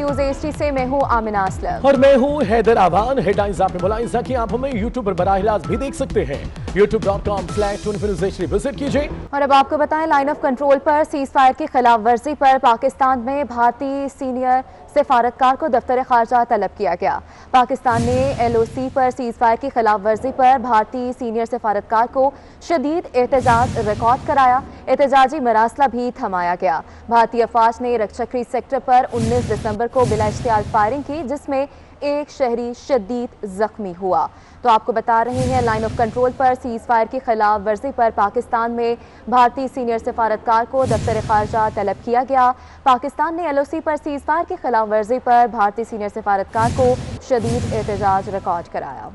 News HT से मैं हूं आमिना असलम और मैं हूं हैदर आवान। हेडलाइंस आपने बोला कि आप हमें यूट्यूब पर बराह रास्त भी देख सकते हैं। youtube.com/24 विजिट कीजिए। और अब आपको बताएं, लाइन ऑफ कंट्रोल पर सीज फायर की खिलाफ वर्जी पर पाकिस्तान में भारतीय सीनियर सिफारतकार को दफ्तर खारजा तलब किया गया। पाकिस्तान ने LOC पर सीज फायर की खिलाफ वर्जी पर भारतीय सीनियर सिफारतकार को शदीद एहतजाज रिकॉर्ड कराया। एहतजाजी मरासला भी थमाया गया। भारतीय अफवाज ने रक्षकरी सेक्टर पर 19 दिसंबर को बिला इश्तियाल फायरिंग की, जिसमें एक शहरी शदीद जख्मी हुआ। तो आपको बता रहे हैं, लाइन ऑफ कंट्रोल पर सीज फायर की खिलाफ वर्जी पर पाकिस्तान में भारतीय सीनियर सिफारतकार को दफ्तर खारजा तलब किया गया। पाकिस्तान ने LOC पर सीज फायर की खिलाफ वर्जी पर भारतीय सीनियर सिफारतकार को शदीद एहतजाज रिकॉर्ड कराया।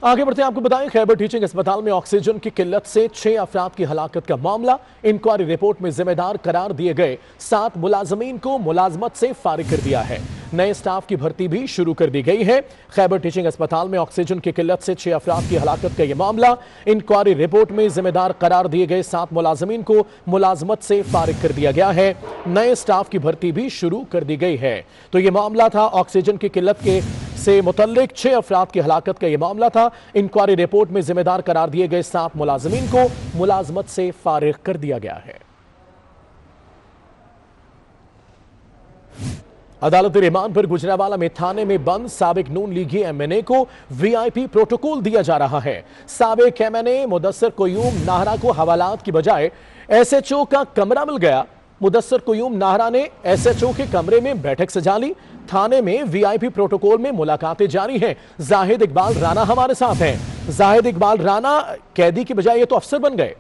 आगे बढ़ते हैं, आपको बताएं, खैबर टीचिंग अस्पताल में ऑक्सीजन की किल्लत से 6 अफराद की हलाकत का मामला। इंक्वायरी रिपोर्ट में जिम्मेदार करार दिए गए 7 मुलाजमीन को मुलाजमत से फारिग कर दिया है। नए स्टाफ की भर्ती भी शुरू कर दी गई है। खैबर टीचिंग अस्पताल में ऑक्सीजन की किल्लत से 6 अफराद की हलाकत का यह मामला। इंक्वायरी रिपोर्ट में जिम्मेदार करार दिए गए 7 मुलाजमीन को मुलाजमत से फारिग कर दिया गया है। नए स्टाफ की भर्ती भी शुरू कर दी गई है। तो यह मामला था ऑक्सीजन की किल्लत से मुतल्लिक 6 अफराद की हलाकत का यह मामला था। इंक्वायरी रिपोर्ट में जिम्मेदार करार दिए गए 7 मुलाजमीन को मुलाजमत से फारिग कर दिया गया है। अदालत रिमांड पर गुजरावाला में थाने में बंद साबिक नून लीगी MNA को VIP प्रोटोकॉल दिया जा रहा है। साबिक MNA मुदस्सिर कोयूम नाहरा को हवालात की बजाय SHO का कमरा मिल गया। मुदस्सिर कोयूम नाहरा ने SHO के कमरे में बैठक सजा ली। थाने में VIP प्रोटोकॉल में मुलाकातें जारी हैं। जाहिद इकबाल राना हमारे साथ हैं। जाहिद इकबाल राना, कैदी की बजाय ये तो अफसर बन गए।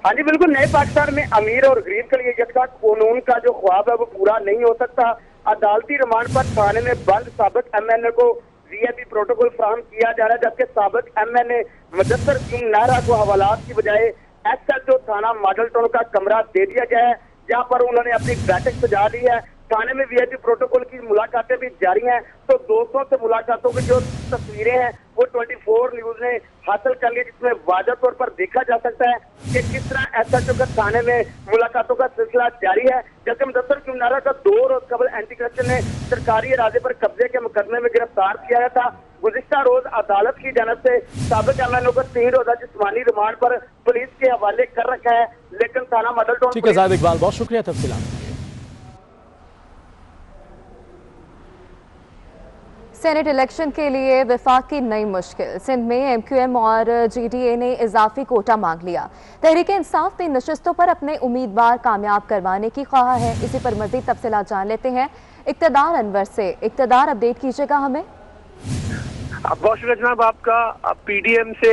हाँ जी बिल्कुल, नए पाकिस्तान में अमीर और गरीब के लिए यकसा कानून का जो ख्वाब है वो पूरा नहीं हो सकता। अदालती रिमांड पर थाने में बंद साबिक MNA को VIP प्रोटोकॉल फराहम किया जा रहा है, जबकि साबिक MNA मुदस्सिर कोयूम नाहरा को हवालात की बजाय SHO थाना मॉडल टाउन का कमरा दे दिया गया है, जहाँ पर उन्होंने अपनी बैठक सजा ली है। थाने में VIP प्रोटोकॉल की मुलाकातें भी जारी हैं। तो दोस्तों से मुलाकातों की जो तस्वीरें हैं वो 24 न्यूज ने हासिल कर ली, जिसमें वाज़ह तौर पर देखा जा सकता है कि किस तरह SHO का थाने में मुलाकातों का सिलसिला जारी है। जबकि मुदस्सिर कोयूम नाहरा का 2 रोज कबल एंटी करप्शन ने सरकारी इरादे पर कब्जे के मुकदमे में गिरफ्तार किया गया था। गुज़िश्ता रोज अदालत की जानब से साबिक MNA को 3 रोजा जिस्मानी रिमांड पर पुलिस के हवाले कर रखा है, लेकिन थाना मॉडल टाउन। ठीक है जाहिद इकबाल, बहुत शुक्रिया तफसीलात। सेनेट इलेक्शन के लिए विफाक की नई मुश्किल। सिंध में MQM और GDA ने इजाफी कोटा मांग लिया। तहरीक इंसाफ 3 नशिस्तों पर अपने उम्मीदवार कामयाब करवाने की ख्वाह है। इसी पर मजीद तफसीलात जान लेते हैं इक्तदार अनवर से। इक्तदार, अपडेट कीजिएगा हमें। बहुत शुक्रिया जनाब आपका। PDM से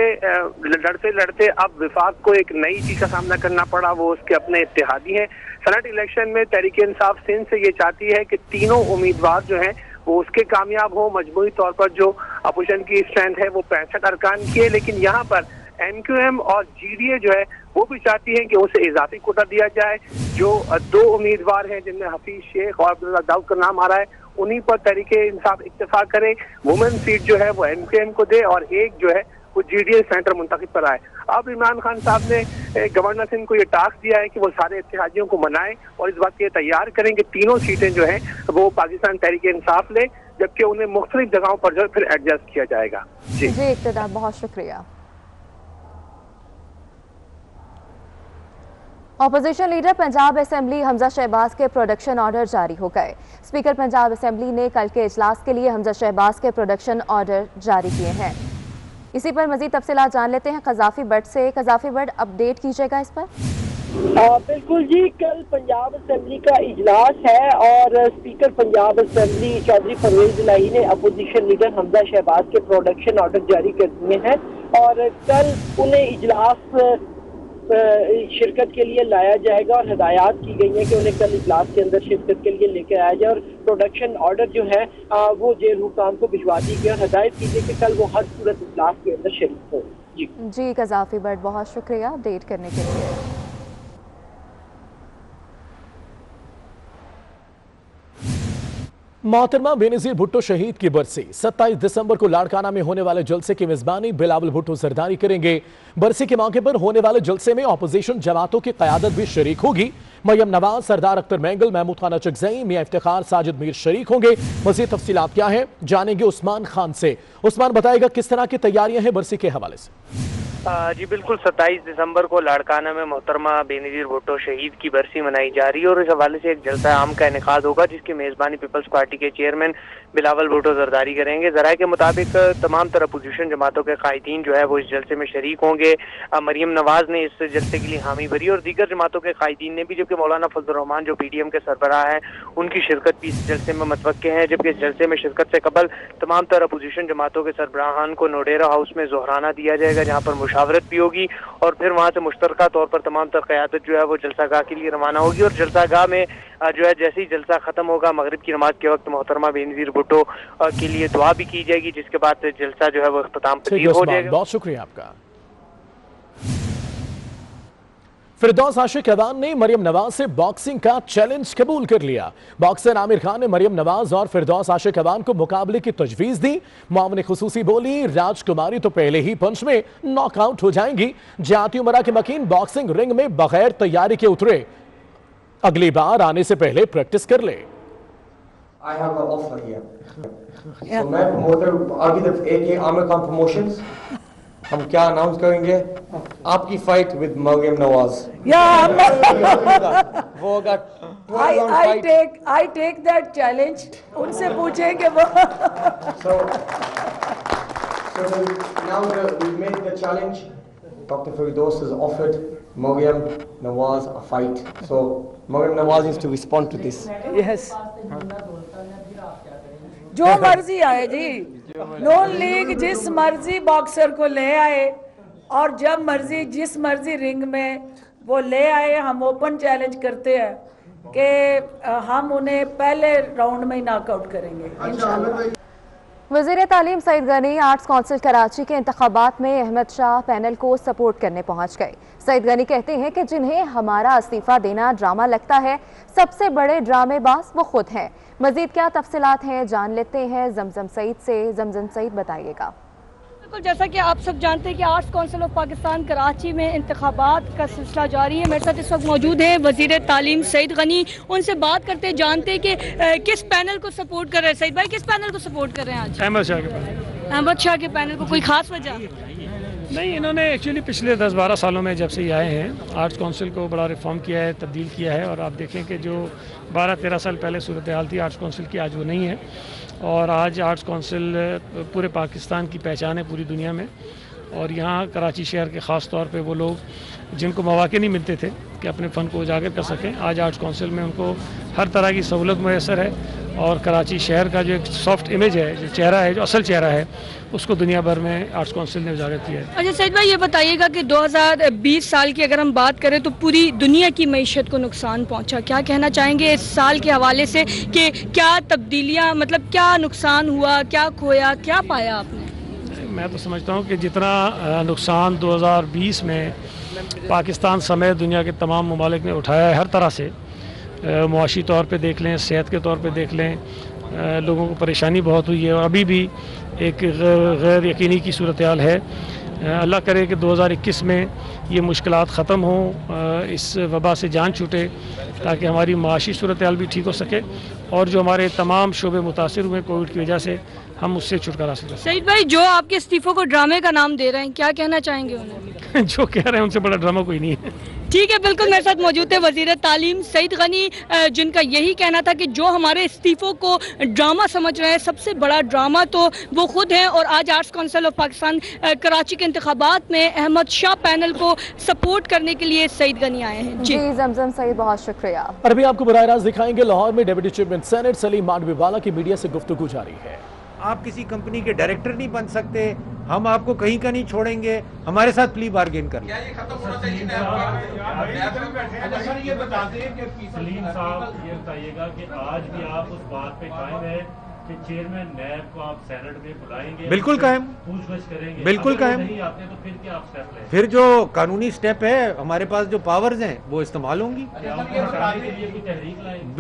लड़ते लड़ते अब विफाक को एक नई चीज का सामना करना पड़ा, वो उसके अपने इत्तेहादी हैं। सेनेट इलेक्शन में तहरीक इंसाफ सिंध से ये चाहती है कि तीनों उम्मीदवार जो हैं वो उसके कामयाब हो। मजमूई तौर पर जो अपोजिशन की स्ट्रेंथ है वो 65 अरकान की है, लेकिन यहाँ पर MQM और GDA जो है वो भी चाहती है कि उसे इजाफी कोटा दिया जाए। जो 2 उम्मीदवार हैं जिनमें हफीज शेख और अब्दुल्ला दाऊद का नाम आ रहा है, उन्हीं पर तहरीक इंसाफ इत्तेफाक करे। वुमेन सीट जो है वो MQM को दे और एक जो है वो GDA सेंटर मुंतखब पर आए। अब इमरान खान साहब ने गवर्नर सिंह को ये टास्क दिया है कि वो सारे इत्तेहादियों को मनाएं और इस बात के तैयार करें कि तीनों सीटें जो हैं वो पाकिस्तान तहरीक इंसाफ ले, जबकि उन्हें मुख्तलिफ जगहों पर जो है फिर एडजस्ट किया जाएगा। जी इक्तदार, बहुत शुक्रिया। Opposition leader Punjab assembly Hamza Shahbaz के प्रोडक्शन ऑर्डर जारी हो गए। स्पीकर पंजाब असेंबली ने कल के इजलास के लिए हमजा शहबाज के प्रोडक्शन ऑर्डर जारी किए हैं। इसी पर मजीद तफसीलात जान लेते हैं कजाफी बट से। कजाफी बट, अपडेट कीजिएगा इस पर। बिल्कुल जी, कल पंजाब असेंबली का इजलास है और स्पीकर पंजाब असेंबली चौधरी परवेज इलाही ने अपोजिशन लीडर हमजा शहबाज के प्रोडक्शन ऑर्डर जारी कर दिए हैं और कल उन्हें इजलास शिरकत के लिए लाया जाएगा और हदायत की गई है कि उन्हें कल इजलास के अंदर शिरकत के लिए लेकर आया जाए और प्रोडक्शन ऑर्डर जो है वो जेल हुकाम को भिजवा दी गई और हदायत की गई कि कल वो हर सूरत इजलास के अंदर शरीक हो। जी कजाफी बट, बहुत शुक्रिया अपडेट करने के लिए। मोहतरमा बेनजीर भुट्टो शहीद की बरसी 27 दिसंबर को लाड़काना में होने वाले जलसे की मेजबानी बिलावल भुट्टो जरदारी करेंगे। बरसी के मौके पर होने वाले जलसे में ऑपोजिशन जमातों की क़यादत भी शरीक होगी। मरियम नवाज, सरदार अख्तर मैंगल, महमूद खान अचकज़ई, मियां इफ्तिखार, साजिद मीर शरीक होंगे। मज़ीद तफसीलात क्या है जानेंगे उस्मान खान से। उस्मान बताएगा किस तरह की तैयारियां हैं बरसी के हवाले से। जी बिल्कुल, 27 दिसंबर को लाड़काना में मोहतरमा बेनजीर भुट्टो शहीद की बरसी मनाई जा रही है और इस हवाले से एक जलसा आम का इनेकाद होगा जिसकी मेज़बानी पीपल्स पार्टी के चेयरमैन बिलावल भुट्टो जरदारी करेंगे। ज़राए के मुताबिक तमाम तरह अपोजिशन जमातों के कायदीन जो है वो इस जलसे में शरीक होंगे। मरियम नवाज ने इस जलसे के लिए हामी भरी और दीगर जमातों के कायदीन ने भी, जबकि मौलाना फजल रहमान जो PDM के सरबराह हैं उनकी शिरकत भी इस जलसे में मतवक्के हैं। जबकि इस जलसे में शिरकत से कबल तमाम तरह अपोजिशन जमातों के सरबराहान को नोडेरा हाउस में जोहराना दिया जाएगा जहाँ पर मुशावरत भी होगी और फिर वहाँ से मुश्तरका तौर पर तमाम तरह क़यादत जो है वो जलसागाह के लिए रवाना होगी। और जलसागाह में जो है जैसे ही जलसा खत्म होगा मगरिब की नमाज के वक्त मोहतरमा बेनजीर भुट्टो के लिए दुआ भी की जाएगी जिसके बाद जलसा जो है वो इख्तिताम पजीर हो जाएगा। बहुत शुक्रिया आपका। फिरदौस आशिक अवान ने मरियम नवाज से बॉक्सिंग का चैलेंज कबूल कर लिया। बॉक्सर आमिर खान ने मरियम नवाज और फिरदौस आशिक अवान को मुकाबले की तजवीज दी। मामले खुसूसी बोली, राजकुमारी तो पहले ही पंच में नॉकआउट हो जाएंगी। जाती उमरा के मकीन बॉक्सिंग रिंग में बगैर तैयारी के उतरे, अगली बार आने से पहले प्रैक्टिस कर ले। I have an offer here. So मैं promoter आगे तक AK आमिर खान प्रमोशंस हम क्या अनाउंस करेंगे, आपकी फाइट विद मरियम नवाज। वो होगा I take that challenge. उनसे पूछेंगे वो। So now we made the challenge. Dr. Firdaus has offered Miriam Nawaz a fight. So Miriam Nawaz needs to respond to this. Yes. जो मर्जी आए जी, नून लीग जिस मर्जी बॉक्सर को ले आए और जब मर्जी जिस मर्जी रिंग में वो ले आए, हम ओपन चैलेंज करते हैं कि हम उन्हें पहले राउंड में ही नॉकआउट करेंगे इंशाल्लाह। वज़ीर तालीम सईद गनी आर्ट्स काउंसिल कराची के इंतखाबात में अहमद शाह पैनल को सपोर्ट करने पहुंच गए। सईद गनी कहते हैं कि जिन्हें हमारा इस्तीफा देना ड्रामा लगता है, सबसे बड़े ड्रामेबाज वो खुद हैं। मजीद क्या तफसीलात हैं जान लेते हैं जमजम सईद से। जमजम सईद बताइएगा। बिल्कुल, जैसा कि आप सब जानते हैं कि arts council of Pakistan Karachi में इंतखाबात का सिलसिला जारी है। मेरे साथ इस वक्त मौजूद है वज़ीर तालीम सईद गनी। उनसे बात करते हैं, जानते हैं कि किस पैनल को सपोर्ट कर रहे हैं। सईद भाई, किस पैनल को सपोर्ट कर रहे हैं आज? अहमद शाह के पैनल। अहमद शाह के पैनल को कोई खास वजह नहीं, इन्होंने एक्चुअली पिछले 10-12 सालों में जब से ये आए हैं आर्ट्स काउंसिल को बड़ा रिफॉर्म किया है, तब्दील किया है। और आप देखें कि जो 12-13 साल पहले सूरत हाल थी आर्ट्स काउंसिल की, आज वो नहीं है। और आज आर्ट्स काउंसिल पूरे पाकिस्तान की पहचान है पूरी दुनिया में। और यहाँ कराची शहर के ख़ास तौर पे वो लोग जिनको मौके नहीं मिलते थे कि अपने फ़न को उजागर कर सकें, आज आर्ट्स काउंसिल में उनको हर तरह की सहूलत मैसर है। और कराची शहर का जो एक सॉफ्ट इमेज है, जो चेहरा है, जो असल चेहरा है, उसको दुनिया भर में आर्ट्स काउंसिल ने उजागर किया है। अच्छा सईद भाई, ये बताइएगा कि 2020 साल की अगर हम बात करें तो पूरी दुनिया की मईशत को नुकसान पहुंचा। क्या कहना चाहेंगे इस साल के हवाले से कि क्या तब्दीलियां, मतलब क्या नुकसान हुआ, क्या खोया, क्या पाया आपने? मैं तो समझता हूँ कि जितना नुकसान 2020 में पाकिस्तान समेत दुनिया के तमाम ममालिक ने उठाया है, हर तरह से मुआशी तौर पे देख लें, सेहत के तौर पे देख लें, लोगों को परेशानी बहुत हुई है और अभी भी एक गैर यकीनी की सूरत हाल है। अल्लाह करे कि 2021 में ये मुश्किलात ख़त्म हों, इस वबा से जान छूटे, ताकि हमारी माशी सूरत हाल भी ठीक हो सके और जो हमारे तमाम शोबे मुतासिर हुए कोविड की वजह से, हम उससे छुटकारा हासिल करें। सईद भाई, जो आपके इस्तीफों को ड्रामे का नाम दे रहे हैं, क्या कहना चाहेंगे उन्हें? जो कह रहे हैं उनसे बड़ा ड्रामा कोई नहीं है। ठीक है, बिल्कुल मेरे साथ मौजूद है वज़ीर तालीम सईद गनी, जिनका यही कहना था कि जो हमारे इस्तीफों को ड्रामा समझ रहे हैं, सबसे बड़ा ड्रामा तो वो खुद हैं। और आज arts council of Pakistan Karachi के इंतखाबात में अहमद शाह पैनल को सपोर्ट करने के लिए सईद गनी आए हैं। जी जमजम सईद, बहुत शुक्रिया। और अभी आपको बराह रास्त दिखाएंगे लाहौर में डेप्यूटी चेयरमैन सेनेट सलीम माडवीवाला की मीडिया से गुफ्तगू जारी है। आप किसी कंपनी के डायरेक्टर नहीं बन सकते, हम आपको कहीं का नहीं छोड़ेंगे, हमारे साथ प्ली बार्गेन कर। क्या ये खत्म होना चाहिए? सर ये बता दें कि सलीम साहब, ये बताइएगा कि आज भी आप उस बात पे कायम है कि चेयरमैन नैब को आप सेनेट में बुलाएंगे? बिल्कुल कायम, पूछताछ करेंगे? बिल्कुल कायम। नहीं आते तो फिर क्या आप स्टेप लेंगे? फिर जो कानूनी स्टेप है, हमारे पास जो पावर्स हैं वो इस्तेमाल होंगी।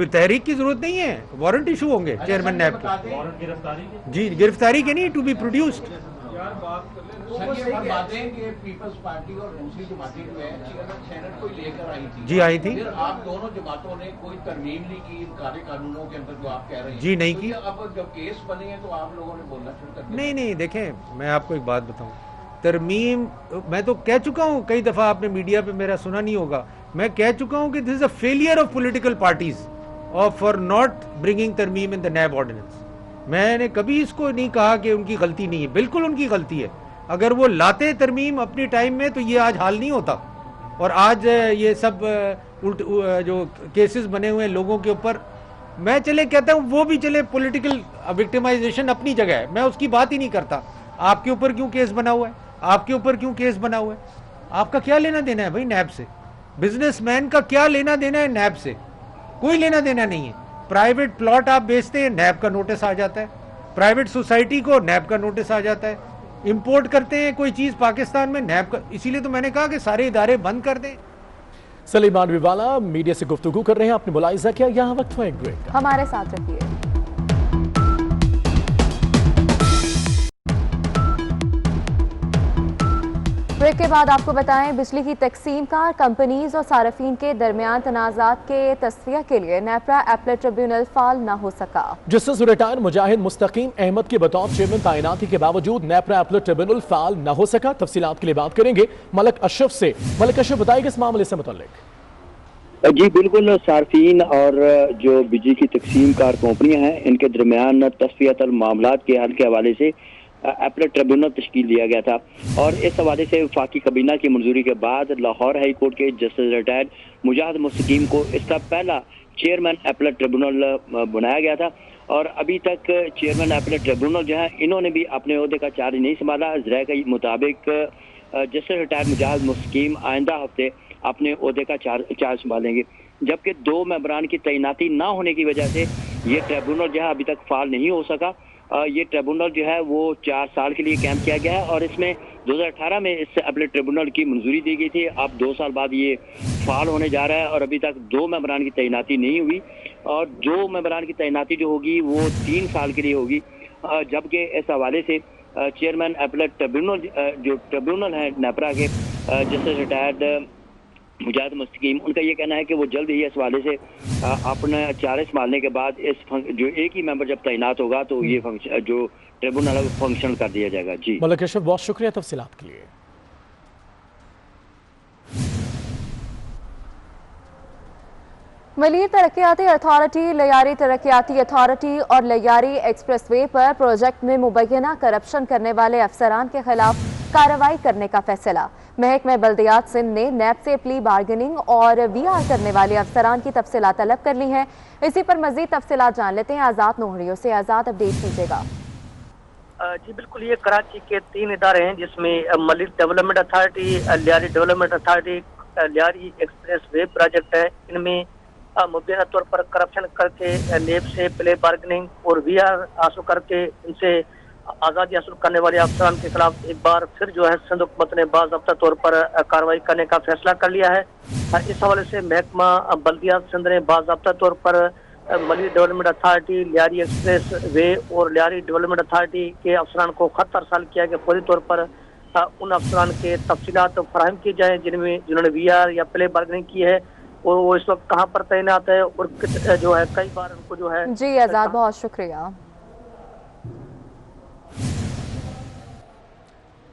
तहरीक की जरूरत नहीं है, वारंट इशू होंगे चेयरमैन नैब के। वारंट गिरफ्तारी के? जी, गिरफ्तारी के नहीं, टू बी प्रोड्यूस्ड। बातें कि पीपल्स पार्टी और दूसरी जमातें जो है सेनेट को लेकर आई थी। जी आई थी। फिर आप दोनों जमातों ने कोई तरमीम नहीं की इन कानूनों के अंदर जो आप कह रहे हैं। जी नहीं की। अब जब केस बने हैं तो आप लोगों ने बोलना शुरू कर दिया। नहीं, देखें मैं आपको एक बात बताऊं, तरमीम मैं तो कह चुका हूं कई दफा, आपने मीडिया पे मेरा सुना नहीं होगा, मैं कह चुका हूं कि this is a failure of political parties और फॉर नॉट ब्रिंगिंग तरमीम इन द नैब ऑर्डिनेंस। मैंने कभी इसको नहीं कहा कि उनकी गलती नहीं है, बिल्कुल उनकी गलती है। अगर वो लाते तरमीम अपनी टाइम में तो ये आज हाल नहीं होता, और आज ये सब जो केसेस बने हुए हैं लोगों के ऊपर, मैं चले कहता हूँ वो भी चले, पॉलिटिकल विक्टिमाइजेशन अपनी जगह है, मैं उसकी बात ही नहीं करता। आपके ऊपर क्यों केस बना हुआ है, आपके ऊपर क्यों केस बना हुआ है, आपका क्या लेना देना है भाई नैब से? बिजनेसमैन का क्या लेना देना है नैब से? कोई लेना देना नहीं है। प्राइवेट प्लॉट आप बेचते हैं, नैब का नोटिस आ जाता है, प्राइवेट सोसाइटी को नैब का नोटिस आ जाता है, इंपोर्ट करते हैं कोई चीज पाकिस्तान में, नैब का। इसीलिए तो मैंने कहा कि सारे इदारे बंद कर दें। सलीम मांडवीवाला मीडिया से गुफ्तगू कर रहे हैं, आपने मुलाहिजा किया। यहाँ वक्त हुआ एक ब्रेक का, हमारे साथ रहिए। ब्रेक के बाद आपको बताएं, बिजली की तकसीम का कंपनीज और सार्फिन के दरमियान तनाज़ात के तस्फिया के लिए नेपरा एपलेट ट्रिब्यूनल फाल न हो सका। जस्टिस रिटायर्ड मुजाहिद मुस्तकीम अहमद के बतौर चेयरमैन तैनाती के बावजूद नेपरा एपलेट ट्रिब्यूनल फाल न हो सका। तफसीलात के लिए बात करेंगे मलक अशरफ से। मलक अशरफ, बताइए इस मामले से मुतल्लिक। जी बिल्कुल, सार्फिन और जो बिजली की तकसीम कार कंपनियां हैं, इनके दरमियान तस्फियतल मामलात के हल के हवाले से एपलेट ट्रिब्यूनल तश्कील दिया गया था, और इस हवाले से वफाकी काबीना की मंजूरी के बाद लाहौर हाई कोर्ट के जस्टिस रिटायर्ड मुजाहिद मुस्तकीम को इसका पहला चेयरमैन एपलेट ट्रिब्यूनल बनाया गया था। और अभी तक चेयरमैन एपलेट ट्रिब्यूनल जो है, इन्होंने भी अपने ओहदे का चार्ज नहीं संभाला। ज़राए के मुताबिक जस्टिस रिटायर्ड मुजाहिद मुस्तकीम आइंदा हफ्ते अपने ओहदे का चार्ज संभालेंगे, जबकि 2 मेंबरान की तैनाती ना होने की वजह से ये ट्रिब्यूनल जो है अभी तक फाल नहीं हो सका। ये ट्रिब्यूनल जो है वो 4 साल के लिए कैंप किया गया है, और इसमें 2018 में इस एपलेट ट्रिब्यूनल की मंजूरी दी गई थी। अब 2 साल बाद ये फाल होने जा रहा है, और अभी तक 2 मेंबरान की तैनाती नहीं हुई, और जो मेंबरान की तैनाती जो होगी वो 3 साल के लिए होगी। जबकि इस हवाले से चेयरमैन एपलेट ट्रिब्यूनल जो ट्रिब्यूनल है नेपरा के जस्टिस रिटायर्ड मुजाहिद मुस्तकीम, उनका ये कहना है कि वो जल्द ही इस हवाले से अपना चार्ज संभालने के बाद इस जो एक ही मेंबर जब तैनात होगा तो ये फंक्शन जो ट्रिब्यूनल है वो फंक्शन कर दिया जाएगा। जी मलक अशरफ, बहुत शुक्रिया तफसीलात के लिए। मलीर तरक्याती अथॉरिटी, लियारी तरक्याती अथॉरिटी और लियारी एक्सप्रेसवे पर प्रोजेक्ट में मुबैना करप्शन करने वाले अफसरान के खिलाफ कार्रवाई करने का फैसला। महकमा बल्दियात सिंध ने नैब से प्ली बार्गेनिंग और VR करने वाले अफसरान की तफसीलात तलब कर ली हैं। इसी पर मजीद तफसीलात जान लेते हैं आज़ाद नोहरियों से। आज़ाद, अपडेट कीजिएगा। जी बिल्कुल, ये कराची के 3 इदारे हैं जिसमें Malik development authority, Lyari development authority, Lyari express way project है। इनमें मुबैना तौर पर करप्शन करके नेब से प्ले बार्गेनिंग और VR हासिल करके इनसे आज़ादी हासिल करने वाले अफसरान के खिलाफ एक बार फिर जो है सिंध हुकूमत ने बाज़ाब्ता तौर पर कार्रवाई करने का फैसला कर लिया है। इस हवाले से महकमा बल्दियात सिंध ने बाज़ाब्ता तौर पर Malik development authority, Lyari express way और लियारी डेवलपमेंट अथॉरिटी के अफसरान को खत अरसाल किया कि फौरी तौर पर उन अफसरान के तफसीलात फराहम की जाए जिन्होंने VR या प्ले बार्गेनिंग की है, और वो इस वक्त कहाँ पर तैनात है, और जो है कई बार उनको जो है। जी आज़ाद, बहुत शुक्रिया।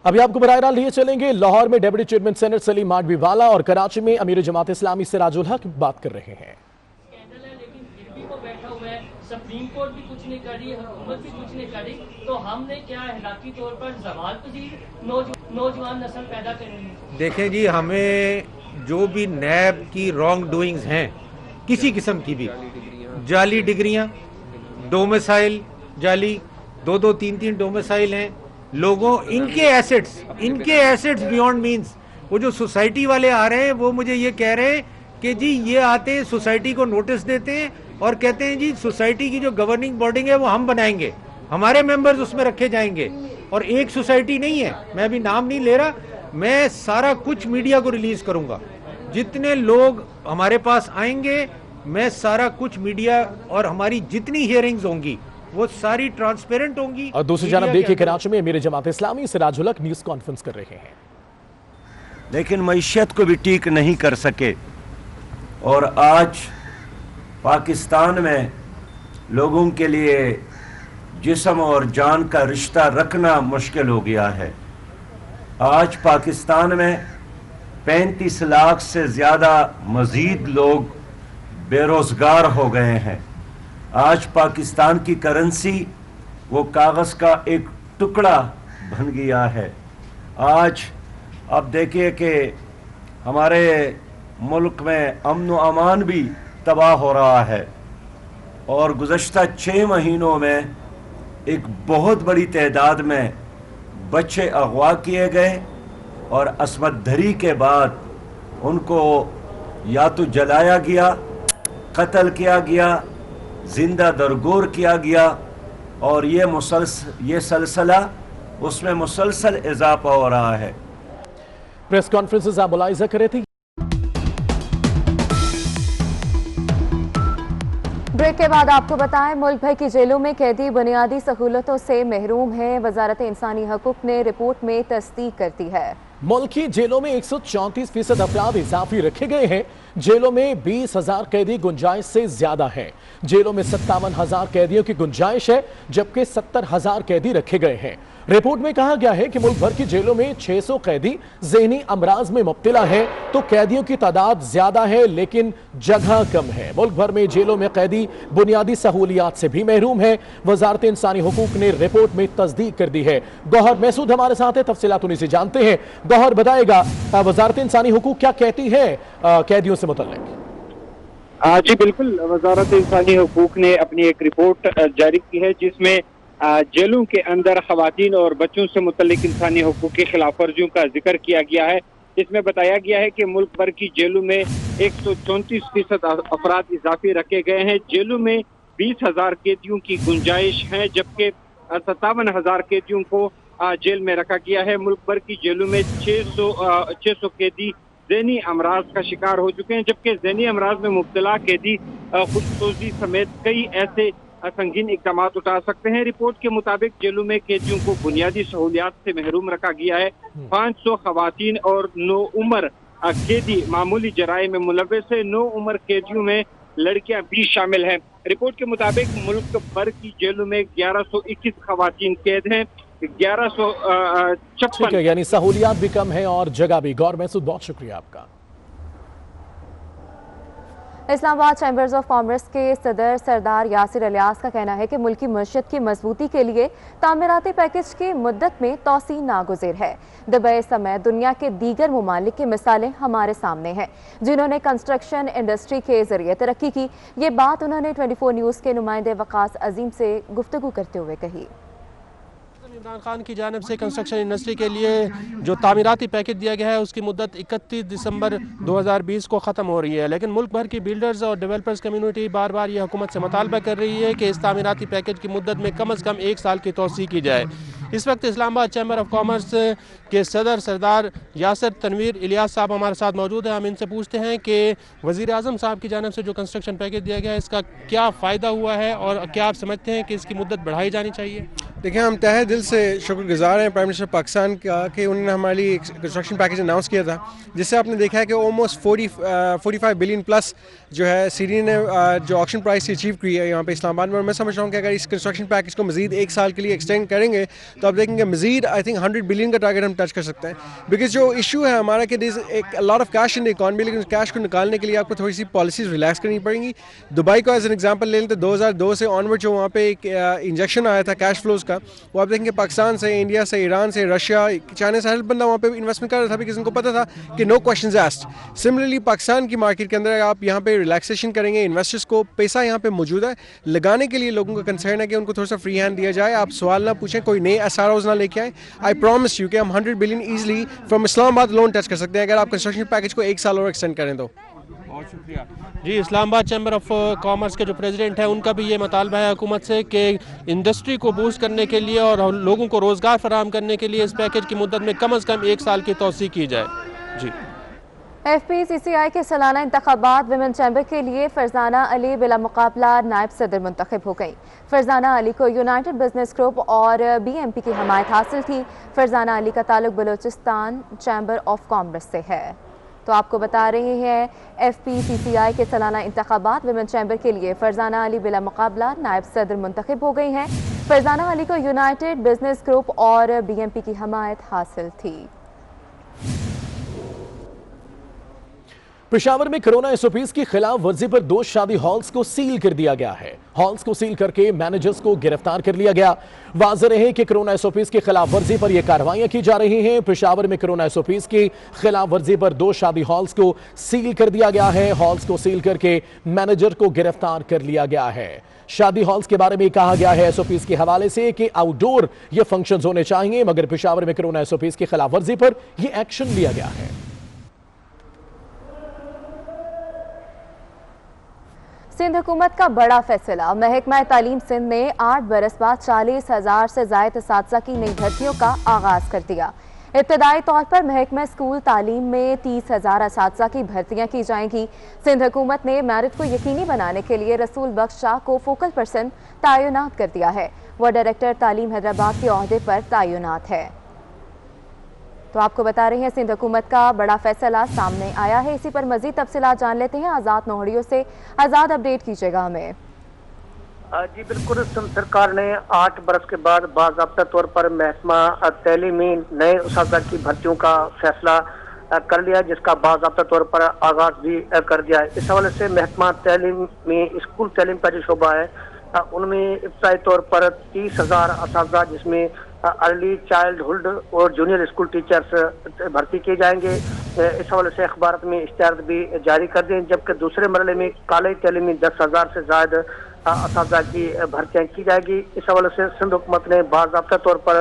अभी आपको बराह लिए चलेंगे, लाहौर में deputy chairman senate Saleem Mandviwalla और कराची में अमीर जमात इस्लामी सिराजुल हक बात कर रहे हैं। सुप्रीम कोर्ट भी कुछ नहीं कर रही, हुकूमत भी कुछ नहीं कर रही, तो हमने क्या इलाकी तौर पर जवाल पजीर नौजवान नस्ल पैदा करनी। देखें जी, हमें जो भी नैब की रॉन्ग डूइंग्स हैं किसी किस्म की भी, जाली डिग्रियां, डोमिसाइल जाली, 2-2, 3-3 डोमिसाइल हैं लोगों, इनके एसेट्स बियॉन्ड मींस। वो जो सोसाइटी वाले आ रहे हैं वो मुझे ये कह रहे हैं कि जी ये आते सोसाइटी को नोटिस देते हैं और कहते हैं जी सोसाइटी की जो गवर्निंग बॉडी है वो हम बनाएंगे, हमारे मेंबर्स उसमें रखे जाएंगे। और एक सोसाइटी नहीं है, मैं अभी नाम नहीं ले रहा, मैं सारा कुछ मीडिया को रिलीज करूंगा। जितने लोग हमारे पास आएंगे मैं सारा कुछ मीडिया और हमारी जितनी हियरिंग्स होंगी वो सारी ट्रांसपेरेंट होंगी। और दूसरी जानब देखिए कराची में अमीर जमात इस्लामी सिराज उल हक न्यूज कॉन्फ्रेंस कर रहे हैं, लेकिन मईशत को भी ठीक नहीं कर सके। और आज पाकिस्तान में लोगों के लिए जिस्म और जान का रिश्ता रखना मुश्किल हो गया है। आज पाकिस्तान में 35 लाख से ज़्यादा मज़ीद लोग बेरोज़गार हो गए हैं। आज पाकिस्तान की करेंसी वो कागज़ का एक टुकड़ा बन गया है। आज अब देखिए कि हमारे मुल्क में अमन व अमान भी तबाह हो रहा है और गुज़श्ता 6 महीनों में एक बहुत बड़ी तादाद में बच्चे अगवा किए गए और असमत धरी के बाद उनको या तो जलाया गया, कत्ल किया गया, जिंदा दरगोर किया गया और ये सिलसिला उसमें मुसलसल इजाफा हो रहा है। प्रेस कॉन्फ्रेंसेस आप मुलाहिजा कर रहे थे। ब्रेक के बाद आपको बताएं, मुल्क भर की जेलों में कैदी बुनियादी सहूलतों से महरूम हैं। वजारत इंसानी हकूक ने रिपोर्ट में तस्दीक कर दी है। मुल्क की जेलों में 134% अफराद इजाफी रखे गए हैं। जेलों में 20,000 कैदी गुंजाइश से ज्यादा हैं। जेलों में 57,000 कैदियों की गुंजाइश है, जबकि 70,000 कैदी रखे गए हैं। रिपोर्ट में कहा गया है कि मुल्क भर की जेलों में 600 कैदी ज़हनी अमराज में मुब्तला है, तो कैदियों की तादाद ज्यादा है लेकिन जगह कम है। मुल्क भर में जेलों में कैदी बुनियादी सहूलियात से भी महरूम है। वजारत इंसानी हुकूक ने रिपोर्ट में तस्दीक कर दी है। गौहर महसूद हमारे साथ है, तफसीलात उन्हीं से जानते हैं। गौहर बताएगा वजारत इंसानी हुकूक क्या कहती है कैदियों से मुतल्लिक? जी बिल्कुल, वजारत इंसानी हुकूक ने अपनी एक रिपोर्ट जारी की है जिसमें जेलों के अंदर खवातीन और बच्चों से मुतल्लिक इंसानी हुकूक की खिलाफ वर्जियों का जिक्र किया गया है। इसमें बताया गया है कि मुल्क भर की जेलों में 134% अफराद इजाफी रखे गए हैं। जेलों में 20,000 कैदियों की गुंजाइश है, जबकि 57,000 कैदियों को जेल में रखा गया है। मुल्क भर की जेलों में 600 कैदी ज़हनी अमराज का शिकार हो चुके हैं, जबकि ज़हनी अमराज में मुब्तला कैदी खुदसोजी समेत कई ऐसे संगीन इकदाम उठा सकते हैं। रिपोर्ट के मुताबिक जेलों में कैदियों को बुनियादी सहूलियात से महरूम रखा गया है। 500 खवातीन और 9 उम्र कैदी मामूली जराए में मुलव्वस है। 9 उम्र कैदियों में लड़कियां भी शामिल हैं। रिपोर्ट के मुताबिक मुल्क भर की जेलों में 1121 खवातीन कैद हैं, 1156 यानी सहूलियात भी कम है और जगह भी। गौर महसूद, बहुत शुक्रिया आपका। इस्लामाबाद चैम्बर्स ऑफ कॉमर्स के सदर सरदार यासिर अलियास का कहना है कि मुल्की मईशत की मजबूती के लिए तामीराती पैकेज की मुद्दत में तौसी नागुज़ेर है। दुबई समेत दुनिया के दीगर ममालिक की मिसालें हमारे सामने हैं जिन्होंने कंस्ट्रक्शन इंडस्ट्री के जरिए तरक्की की। ये बात उन्होंने 24 न्यूज़ के नुमाइंदे वकास अजीम से गुफ्तगू करते हुए कही। इमरान खान की जानिब से कंस्ट्रक्शन इंडस्ट्री के लिए जो तामीराती पैकेज दिया गया है उसकी मुद्दत 31 दिसंबर 2020 को ख़त्म हो रही है, लेकिन मुल्क भर की बिल्डर्स और डेवलपर्स कम्युनिटी बार बार ये हुकूमत से मुतालबा कर रही है कि इस तामीराती पैकेज की मुद्दत में कम से कम 1 साल की तोसी की जाए। इस वक्त इस्लामाबाद चैम्बर ऑफ कॉमर्स के सदर सरदार यासिर तनवीर इलियास साहब हमारे साथ मौजूद हैं। हम इनसे पूछते हैं कि वज़ीर आज़म साहब की जानिब से जो कंस्ट्रक्शन पैकेज दिया गया है इसका क्या फ़ायदा हुआ है और क्या आप समझते हैं कि इसकी मुद्दत बढ़ाई जानी चाहिए? देखिए, हम तहे दिल से शुक्रगुजार हैं प्राइम मिनिस्टर पाकिस्तान का कि उन्होंने हमारे लिए कंस्ट्रक्शन पैकेज अनाउंस किया था, जिससे आपने देखा है कि ऑलमोस्ट 45 बिलियन प्लस जो है सीडी ने जो ऑक्शन प्राइस अचीव की है यहाँ पे इस्लामाबाद में। और मैं समझ रहा हूँ कि अगर इस कंस्ट्रक्शन पैकेज को मजीद 1 साल के लिए एक्सटेंड करेंगे तो आप देखेंगे मजीद आई थिंक 100 बिलियन का टारगेट हम टच कर सकते हैं। बिकॉज जो इशू है हमारा कि एक lot of cash in the economy, लेकिन उस कैश को निकालने के लिए आपको थोड़ी सी पॉलिसीज रिलैक्स करनी पड़ेंगी। दुबई को एज एन एग्जाम्पल ले लेते, 2002 से ऑनवर्ड जो वहाँ पे एक इंजेक्शन आया था कैश फ्लोज का, वो आप देखेंगे पाकिस्तान से, इंडिया से, ईरान से, रशिया, चाइना से हर बंदा वहाँ पे इन्वेस्टमेंट कर रहा था बिकॉज उनको पता था कि no questions asked. Similarly Pakistan की मार्केट के अंदर आप यहाँ पे रिलैक्सेशन करेंगे, इन्वेस्टर्स को पैसा यहाँ पे मौजूद है, लगाने के लिए लोगों का कंसर्न है कि उनको थोड़ा सा फ्री हैंड दिया जाए। आप सवाल ना पूछें, कोई नए एसआरओज ना लेके आए। आई प्रॉमिस यू कि हम 100 billion easily from Islamabad loan touch कर सकते हैं अगर आप कंस्ट्रक्शन पैकेज को 1 साल और एक्सटेंड करें तो। बहुत शुक्रिया जी। इस्लामाबाद चैम्बर ऑफ कॉमर्स के जो प्रेसिडेंट हैं उनका भी ये मुतालबा है हुकूमत से कि इंडस्ट्री को बूस्ट करने के लिए और लोगों को रोज़गार फराहम करने के लिए इस पैकेज की मुद्दत में कम अज़ कम 1 साल की तौसीक़ की जाए। जी। FPCCI के सालाना इंतखाबात विमेन चैम्बर के लिए फरजाना अली बिला मुकाबला नायब सदर मुंतखब हो गई। फरजाना अली को यूनाइटेड बिजनेस ग्रुप और BMP की हमायत हासिल थी। फरजाना अली का ताल्लुक बलूचिस्तान चैम्बर ऑफ कॉमर्स से है। तो आपको बता रहे हैं FPCCI के सालाना इंतखाबात विमेन चैम्बर के लिए फरजाना अली बिला मुकाबला नायब सदर मुंतखब हो गई हैं। फरजाना अली को यूनाइटेड बिजनेस ग्रुप और BMP की हमायत हासिल थी। पेशावर में कोरोना SOPs की खिलाफ वर्जी पर 2 शादी हॉल्स को सील कर दिया गया है। हॉल्स को सील करके मैनेजर्स को गिरफ्तार कर लिया गया। वाज़ेह रहे कि कोरोना SOPs की खिलाफ वर्जी पर यह कार्रवाइयां की जा रही हैं। पेशावर में कोरोना SOPs की खिलाफ वर्जी पर 2 शादी हॉल्स को सील कर दिया गया है। हॉल्स को सील करके मैनेजर को गिरफ्तार कर लिया गया है। शादी हॉल्स के बारे में कहा गया है SOPs के हवाले से कि आउटडोर ये फंक्शंस होने चाहिए, मगर पेशावर में कोरोना SOPs की खिलाफ वर्जी पर यह एक्शन लिया गया है। सिंध हुकूमत का बड़ा फैसला। महकमा तालीम सिंध ने 8 बरस बाद 40,000 से ज़ायद असातिज़ा की नई भर्तियों का आगाज़ कर दिया। इब्तदाई तौर पर महकमा स्कूल तालीम में 30,000 असातिज़ा की भर्तियाँ की जाएंगी। सिंध हुकूमत ने मेरिट को यकीनी बनाने के लिए रसूल बख्श शाह को फोकल पर्सन तैनात कर दिया है। वह डायरेक्टर तालीम हैदराबाद के ओहदे पर तैनात है। तो आपको बता रहे हैं सिंध हुकूमत का बड़ा फैसला सामने आया है। इसी पर मजीद तफसीलात जान लेते हैं आज़ाद नोहड़ियों से। आज़ाद, अपडेट कीजिएगा हमें। जी बिल्कुल, सिंध सरकार ने 8 बरस के बाद बाज़ाब्ता तौर पर महकमा तालीम में नए उस्ताद की भर्तियों का फैसला कर लिया, जिसका बाज़ाब्ता तौर पर आगाज भी कर दिया है। इस हवाले से महकमा तालीम में स्कूल तालीम का जो शोबा है उनमें इब्तदाई तौर पर 30,000 असातिज़ा जिसमें अर्ली चाइल्डहुड और जूनियर स्कूल टीचर्स भर्ती किए जाएंगे। इस हवाले से अखबार में इश्तिहार भी जारी कर दिए, जबकि दूसरे मरहले में कॉलेज तालीम में 10,000 से ज़्यादा असातिज़ा की भर्तियाँ की जाएगी। इस हवाले से सिंध हुकूमत ने बाज़ाब्ता तौर पर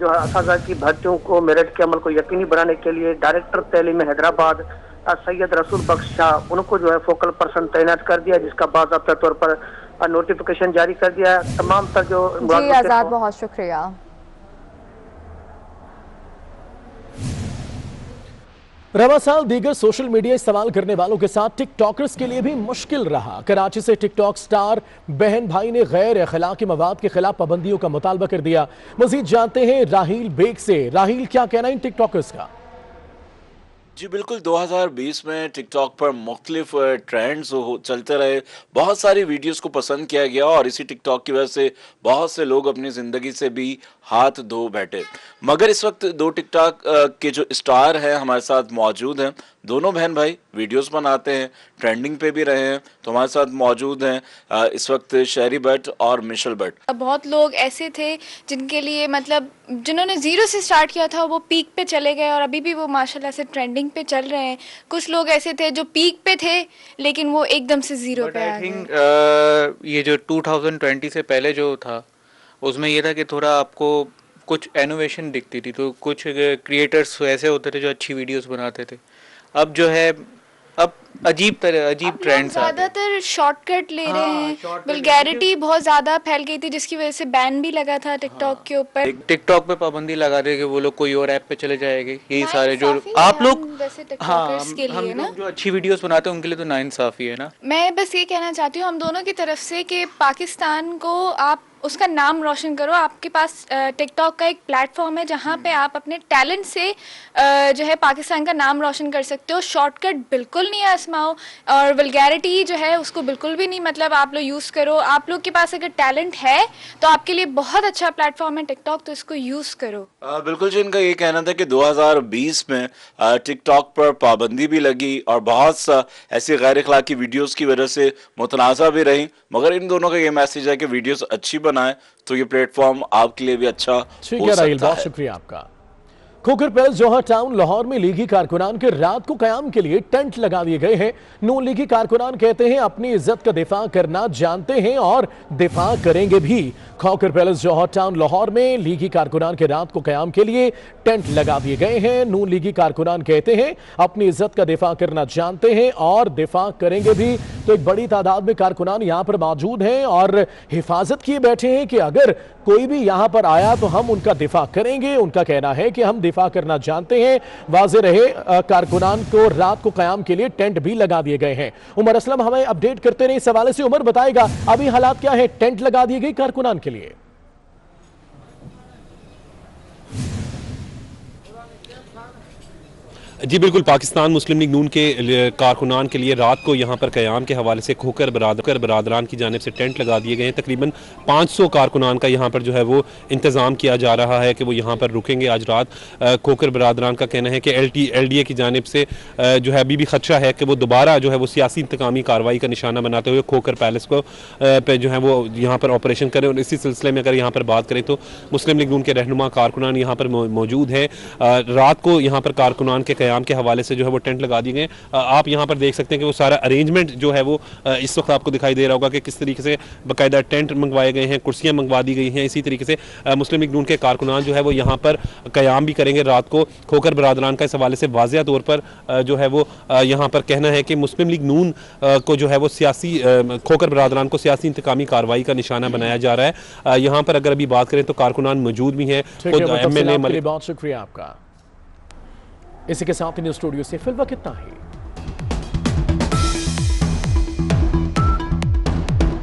जो है असातिज़ा की भर्तियों को मेरिट के अमल को यकीनी बनाने के लिए डायरेक्टर तालीम हैदराबाद सैयद रसूल बख्श शाह उनको जो है फोकल पर्सन तैनात कर दिया, जिसका बाज़ाब्ता तौर पर नोटिफिकेशन जारी कर दिया। तमाम तर जो जी आज़ाद, बहुत शुक्रिया। रवा साल दीगर सोशल मीडिया इस्तेमाल करने वालों के साथ टिकटॉकर्स के लिए भी मुश्किल रहा। कराची से टिकटॉक स्टार बहन भाई ने गैर अखलाकी मवाद के खिलाफ पाबंदियों का मुतालबा कर दिया। मजीद जानते हैं राहील बेग से। राहील, क्या कहना है इन टिकटॉकर्स का? जी बिल्कुल, 2020 में टिकटॉक पर मुख्तलिफ ट्रेंड्स चलते रहे, बहुत सारी वीडियोस को पसंद किया गया और इसी टिकटॉक की वजह से बहुत से लोग अपनी ज़िंदगी से भी हाथ धो बैठे। मगर इस वक्त 2 टिकटॉक के जो स्टार हैं हमारे साथ मौजूद हैं। दोनों बहन भाई वीडियोस बनाते हैं, ट्रेंडिंग पे भी रहे हैं, तो हमारे साथ मौजूद हैं इस वक्त शहरी भट्ट और मिशेल भट्ट। बहुत लोग ऐसे थे जिनके लिए मतलब जिन्होंने 0 से स्टार्ट किया था वो पीक पे चले गए और अभी भी वो माशाल्लाह से ट्रेंडिंग पे चल रहे हैं। कुछ लोग ऐसे थे जो पीक पे थे लेकिन वो एकदम से 0 पे आ गए। ये जो 2020 से पहले जो था उसमें ये था कि थोड़ा आपको कुछ इनोवेशन दिखती थी, तो कुछ क्रिएटर्स ऐसे होते थे जो अच्छी वीडियोस बनाते थे। अब जो है अब अजीब ट्रेंड्स ज्यादातर शॉर्टकट ले रहे हैं। वल्गैरिटी बहुत ज्यादा फैल गई थी जिसकी वजह से बैन भी लगा था टिकटॉक के ऊपर। टिकटॉक पे पाबंदी लगा दे कि वो लोग कोई और ऐप पे चले जाएंगे। यही सारे जो आप लोग हम लोग जो अच्छी वीडियोस बनाते हैं उनके लिए तो नाइंसाफी है ना। मैं बस ये कहना चाहती हूँ हम दोनों की तरफ से कि पाकिस्तान को आप उसका नाम रोशन करो। आपके पास टिकटॉक का एक प्लेटफॉर्म है जहाँ पे आप अपने टैलेंट से जो है पाकिस्तान का नाम रोशन कर सकते हो। शॉर्टकट बिल्कुल नहीं आजमाओ और वल्गैरिटी जो है उसको बिल्कुल भी नहीं मतलब आप लोग यूज़ करो। आप लोग के पास अगर टैलेंट है तो आपके लिए बहुत अच्छा प्लेटफॉर्म है टिकटॉक, तो इसको यूज़ करो। बिल्कुल जी, इनका ये कहना था कि 2020 में टिकटॉक पर पाबंदी भी लगी और बहुत ऐसी गैर अखलाकी वीडियोस की वजह से मुतनाज़ा भी रही, मगर इन दोनों का ये मैसेज है कि वीडियोस अच्छी बनाए तो ये प्लेटफॉर्म आपके लिए भी अच्छा हो सकता है। बहुत शुक्रिया आपका। खोखर पैलेस जौहर टाउन लाहौर में लीगी कारकुनान के रात को कयाम के लिए टेंट लगा दिए गए हैं। नून लीगी कारकुनान कहते हैं अपनी इज्जत का दिफा करना जानते हैं और दिफा करेंगे भी। खोखर पैलेस जौहर टाउन लाहौर में लीगी कारकुनान के रात को कयाम के लिए टेंट लगा दिए गए हैं। नून लीगी कारकुनान कहते हैं अपनी इज्जत का दिफा करना जानते हैं और दिफा करेंगे भी। तो एक बड़ी तादाद में कारकुनान यहां पर मौजूद हैं और हिफाजत किए बैठे हैं कि अगर कोई भी यहां पर आया तो हम उनका दिफा करेंगे। उनका कहना है कि हम दिफा करना जानते हैं। वाज़े रहे कारकुनान को रात को कयाम के लिए टेंट भी लगा दिए गए हैं। उमर असलम हमें अपडेट करते रहे इस हवाले से। उमर बताएगा अभी हालात क्या है, टेंट लगा दी गई कारकुनान के लिए। जी बिल्कुल, पाकिस्तान मुस्लिम लीग नून के कारकुनान के लिए रात को यहाँ पर क़याम के हवाले से खोखर बरादरान की जानिब से टेंट लगा दिए गए हैं। तकरीबन 500 कारकुनान का यहाँ पर जो है वो इंतज़ाम किया जा रहा है कि वो यहाँ पर रुकेंगे आज रात। खोखर बरादरान का कहना है कि LDA की जानिब से जो है अभी भी खदशा है कि वो दोबारा जो है वो सियासी इंतकामी कार्रवाई का निशाना बनाते हुए खोखर पैलेस को पे जो है वो यहाँ पर ऑपरेशन करें। और इसी सिलसिले में अगर यहाँ पर बात करें तो मुस्लिम लीग नून के रहनुमा कारकुनान यहाँ पर मौजूद है। रात को यहाँ पर कारकुनान के क़याम के हवाले से जो है वो टेंट लगा दिए गए। आप यहाँ पर देख सकते हैं कि वो सारा अरेंजमेंट जो है वो इस वक्त आपको दिखाई दे रहा होगा कि किस तरीके से बाकायदा टेंट मंगवाए गए हैं, कुर्सियां मंगवा दी गई हैं। इसी तरीके से मुस्लिम लीग नून के कारकुनान जो है वो यहाँ पर क़याम भी करेंगे रात को। खोखर बरादरान का इस हवाले से वाज़िया तौर पर जो है वो यहाँ पर कहना है कि मुस्लिम लीग नून को जो है वो सियासी खोखर बरादरान को सियासी इंतकामी कार्रवाई का निशाना बनाया जा रहा है। यहाँ पर अगर अभी बात करें तो कारकुनान मौजूद भी हैं। MLA बहुत शुक्रिया आपका। इसी के साथ न्यूज़ स्टूडियो से फिलहाल इतना ही।